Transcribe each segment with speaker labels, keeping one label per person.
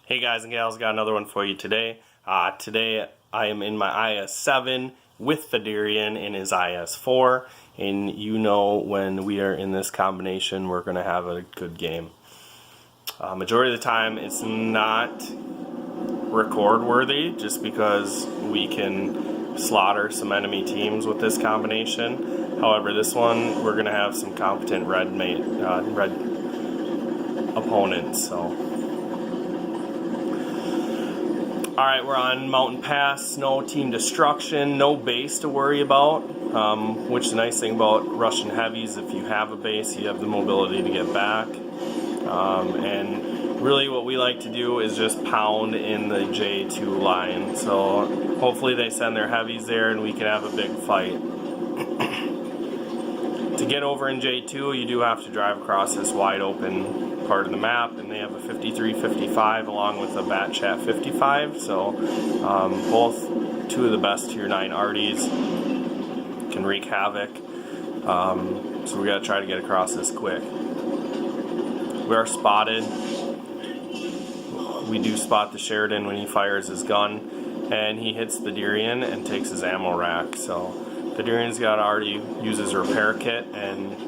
Speaker 1: Hey guys and gals, got another one for you today. Today I am in my Is7 with the Thaddeurian in his Is4, and you know when we are in this combination we're going to have a good game. Majority of the time it's not record worthy just because we can slaughter some enemy teams with this combination. However, this one we're going to have some competent red opponents. So. Alright, we're on Mountain Pass, no team destruction, no base to worry about, which is the nice thing about Russian heavies. If you have a base, you have the mobility to get back. And really what we like to do is just pound in the J2 line. So hopefully they send their heavies there and we can have a big fight. To get over in J2, you do have to drive across this wide open part of the map, and they have a 53-55 along with a Bat Chat 55, so both two of the best tier 9 arties can wreak havoc, so we gotta try to get across this quick. We are spotted. We do spot the Sheridan when he fires his gun, and he hits the Thaddeurian and takes his ammo rack. So the Thaddeurian's got to already use his repair kit, and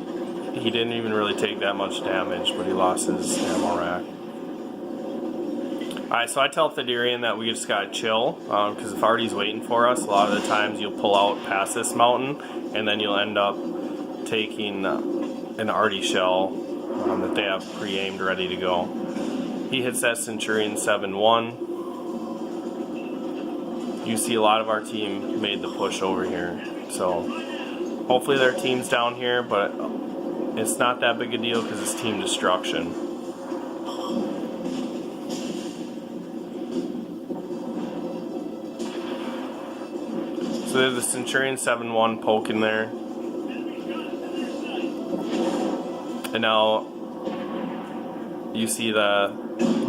Speaker 1: he didn't even really take that much damage, but he lost his ammo rack. Alright, so I tell Thaddeurian that we just gotta chill, because if Artie's waiting for us, a lot of the times you'll pull out past this mountain, and then you'll end up taking an Artie shell that they have pre-aimed ready to go. He hits that Centurion 7-1. You see a lot of our team made the push over here, so hopefully their team's down here, but it's not that big a deal because it's team destruction. So there's the Centurion 7-1 poking there. And now you see the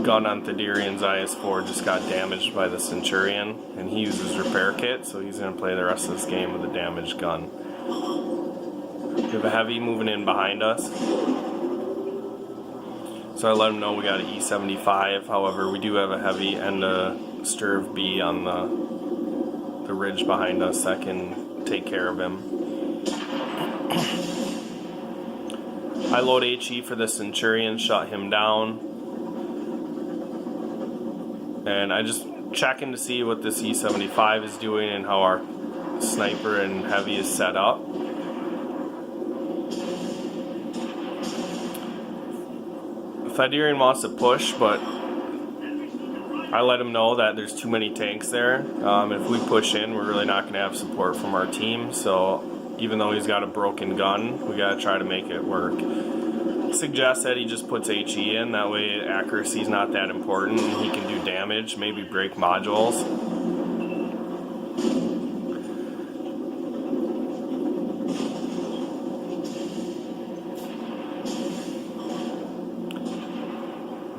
Speaker 1: gun on Thaddeurian's Is4 just got damaged by the Centurion, and he uses repair kit, so he's going to play the rest of this game with a damaged gun. We have a heavy moving in behind us, so I let him know we got an E75. However, we do have a heavy and a Sturv B on the ridge behind us that can take care of him. I load HE for the Centurion, shut him down, and I just checking to see what this E75 is doing and how our sniper and heavy is set up. Thaddeurian wants to push, but I let him know that there's too many tanks there. If we push in, we're really not going to have support from our team, so even though he's got a broken gun, we got to try to make it work. Suggest that he just puts HE in, that way accuracy is not that important and he can do damage, maybe break modules.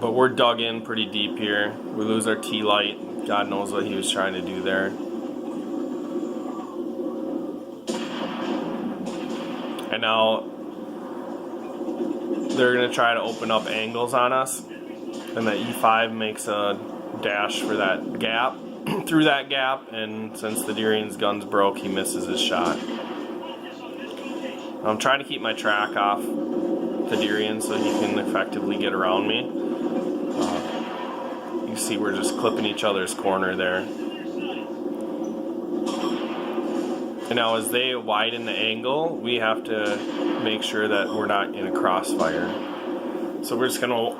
Speaker 1: But we're dug in pretty deep here. We lose our T-light. God knows what he was trying to do there. And now they're going to try to open up angles on us. And the E5 makes a dash for that gap, through that gap, and since the Thaddeurian's gun's broke, he misses his shot. I'm trying to keep my track off Thaddeurian so he can effectively get around me. You see we're just clipping each other's corner there. And now as they widen the angle, we have to make sure that we're not in a crossfire. So we're just going to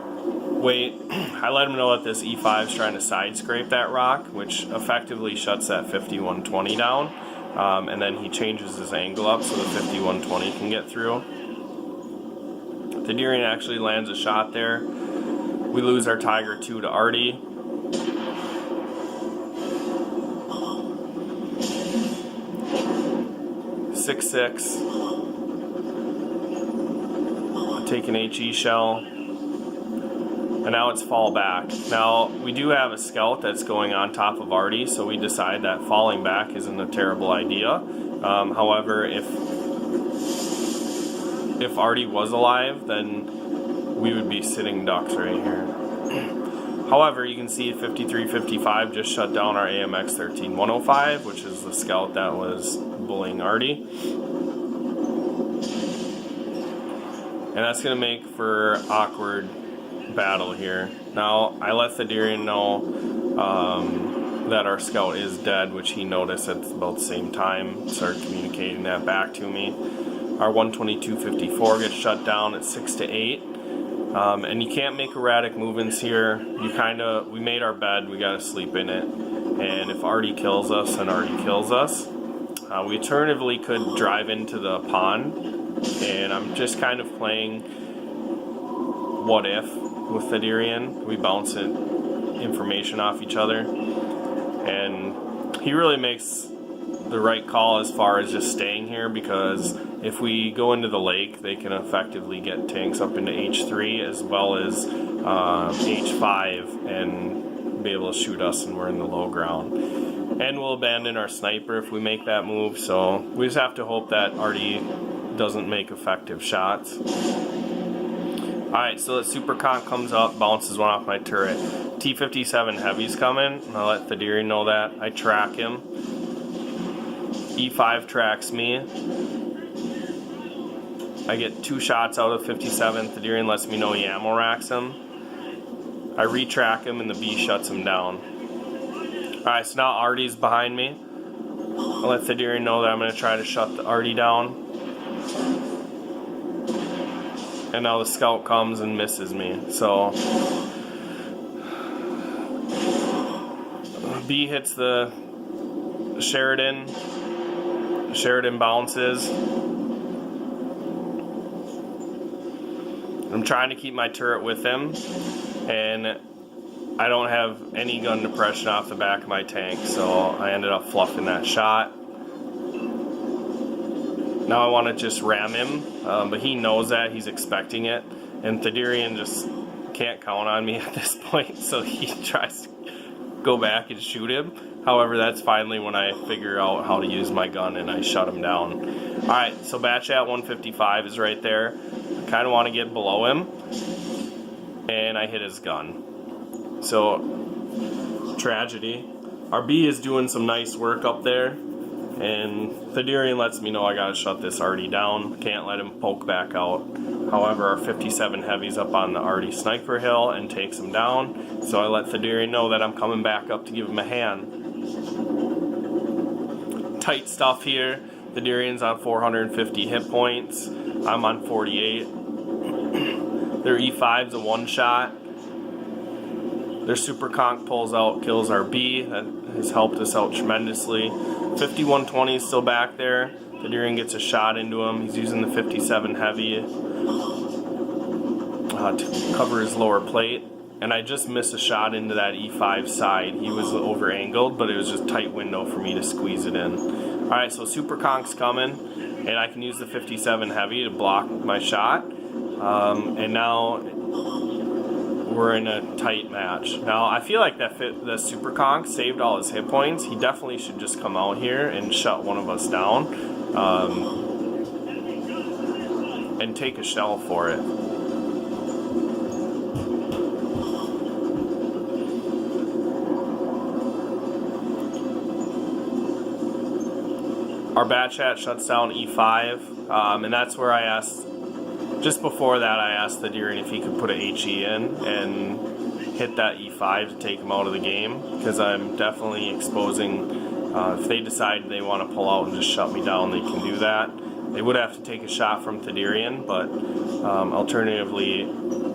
Speaker 1: wait. I let him know that this E5 is trying to side scrape that rock, which effectively shuts that 5120 down. And then he changes his angle up so the 5120 can get through. Thaddeurian actually lands a shot there. We lose our Tiger 2 to Artie. .6.6. Take an HE shell. And now it's fall back. Now, we do have a scout that's going on top of Artie, so we decide that falling back isn't a terrible idea. However, if Artie was alive, then we would be sitting ducks right here. However, you can see 5355 just shut down our AMX 13105, which is the scout that was bullying Artie. And that's going to make for awkward battle here. Now, I let Thaddeus know that our scout is dead, which he noticed at about the same time. Started communicating that back to me. Our 122.54 gets shut down at 6 to 8. And you can't make erratic movements here. We made our bed, we gotta sleep in it. And if Artie kills us, then Artie kills us. We alternatively could drive into the pond. And I'm just kind of playing what if with Thaddeus. We bounce information off each other. And he really makes the right call as far as just staying here, because if we go into the lake, they can effectively get tanks up into H3 as well as H5 and be able to shoot us, and we're in the low ground. And we'll abandon our sniper if we make that move, so we just have to hope that Artie doesn't make effective shots. Alright, so the super conch comes up, bounces one off my turret. T-57 Heavy's coming, and I let Thaddeus know that. I track him. E5 tracks me. I get 2 shots out of 57. Thaddeus lets me know he ammo racks him. I retrack him and the B shuts him down. Alright, so now Artie's behind me. I let Thaddeus know that I'm going to try to shut the Artie down. And now the scout comes and misses me. So B hits the Sheridan. Sheridan bounces. I'm trying to keep my turret with him, and I don't have any gun depression off the back of my tank, so I ended up fluffing that shot. Now I want to just ram him, but he knows that, he's expecting it, and Thaddeus just can't count on me at this point, so he tries to go back and shoot him. However, that's finally when I figure out how to use my gun and I shut him down. Alright, so Batchat 155 is right there. I kind of want to get below him, and I hit his gun. So, tragedy. Our B is doing some nice work up there, and Thaddeus lets me know I gotta shut this Artie down. Can't let him poke back out. However, our 57 Heavy's up on the Artie sniper hill and takes him down. So I let Thaddeus know that I'm coming back up to give him a hand. Tight stuff here. Thaddeus on 450 hit points. I'm on 48. Their E5's a one shot. Their super conch pulls out, kills our B. That has helped us out tremendously. 5120 is still back there. Thaddeus gets a shot into him. He's using the 57 Heavy to cover his lower plate. And I just missed a shot into that E5 side. He was over angled, but it was just a tight window for me to squeeze it in. Alright, so super conch's coming, and I can use the 57 Heavy to block my shot. And now we're in a tight match. Now I feel like the super conch saved all his hit points. He definitely should just come out here and shut one of us down, and take a shell for it. Our Batchat shuts down E5, and that's where I asked, just before that I asked Thaddeus if he could put a HE in and hit that E5 to take him out of the game, because I'm definitely exposing, if they decide they want to pull out and just shut me down, they can do that. They would have to take a shot from Thaddeus, but alternatively,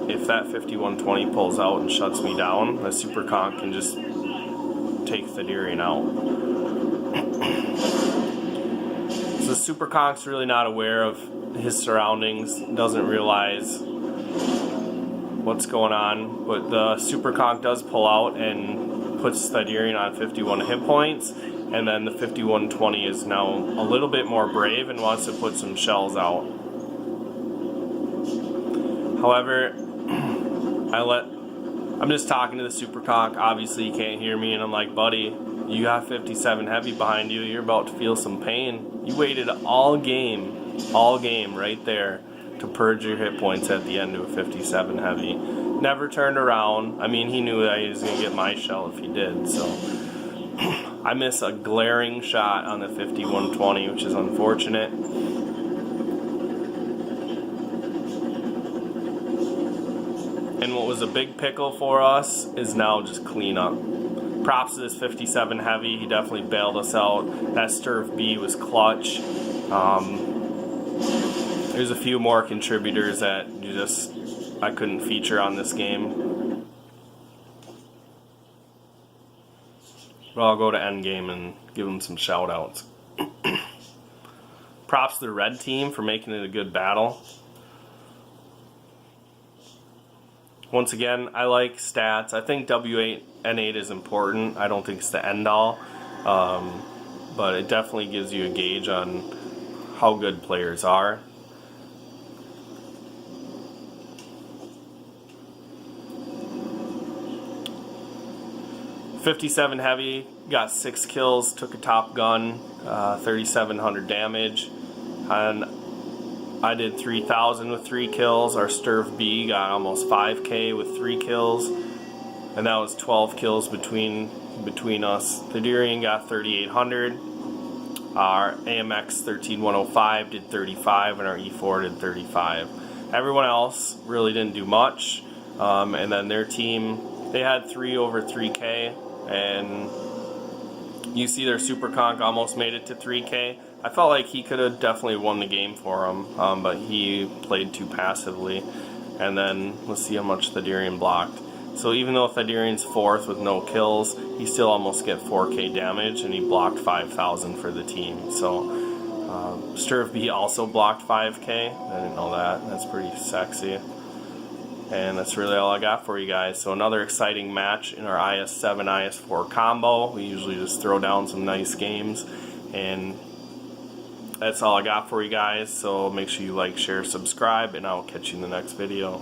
Speaker 1: if that 5120 pulls out and shuts me down, the super conch can just take Thaddeus out. The super conch's really not aware of his surroundings, doesn't realize what's going on, but the super conch does pull out and puts Thaddeus on 51 hit points, and then the 5120 is now a little bit more brave and wants to put some shells out. However, I'm just talking to the super conch. Obviously he can't hear me, and I'm like, buddy, you got 57 Heavy behind you, you're about to feel some pain. You waited all game right there to purge your hit points at the end of a 57 Heavy. never turned around. I mean, he knew that he was going to get my shell if he did, so I miss a glaring shot on the 5120, which is unfortunate. And what was a big pickle for us is now just cleanup. Props to this 57 heavy. He definitely bailed us out. That Sturf B was clutch. There's a few more contributors that I couldn't feature on this game. But I'll go to endgame and give them some shout outs. Props to the red team for making it a good battle. Once again, I like stats. I think W8 N8 is important. I don't think it's the end all, but it definitely gives you a gauge on how good players are. .57 heavy, got 6 kills, took a top gun, 3,700 damage, and I did 3,000 with 3 kills. Our Sturf B got almost 5K with 3 kills, and that was 12 kills between us. The Durian got 3,800. Our AMX 13105 did 35, and our E4 did 35. Everyone else really didn't do much, and then their team, they had 3 over 3K, and you see their Super Conk almost made it to 3K. I felt like he could have definitely won the game for him, but he played too passively. And then let's see how much Thaddeurian blocked. So even though Thaddeurian's 4th with no kills, he still almost get 4K damage, and he blocked 5,000 for the team. So Sturf B also blocked 5K. I didn't know that. That's pretty sexy. And that's really all I got for you guys. So another exciting match in our IS7 IS4 combo. We usually just throw down some nice games, and that's all I got for you guys. So make sure you like, share, subscribe, and I'll catch you in the next video.